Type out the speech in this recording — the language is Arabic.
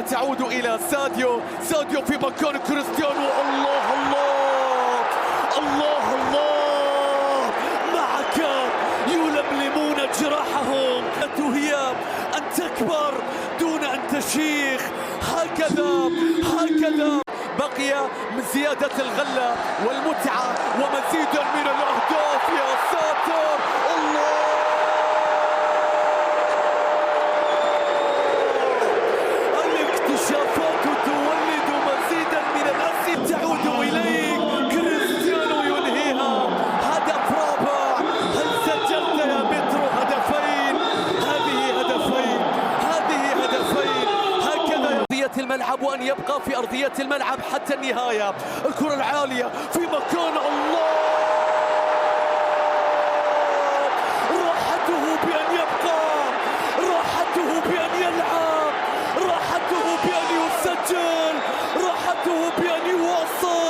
تعود إلى ساديو في مكان كريستيانو. الله الله الله الله، معك يلملمون جراحهم. هي أن تكبر دون أن تشيخ، هكذا بقي من زيادة الغلة والمتعة ومزيدا من الأهداف. يا ساتر الله، الاكتشافات تولد مزيدا من الأسئلة. تعود إليك كريستيانو ينهيها، هدف رابع. هل سجلت يا بيترو هدفين؟ هذه هدفين هكذا أرضية الملعب، وأن يبقى في أرضية الملعب حتى النهاية. الكرة العالية في مكان، الله، راحته بأن يبقى، راحته بأن يلعب، راحته بأن يسجل، راحته بأن يواصل.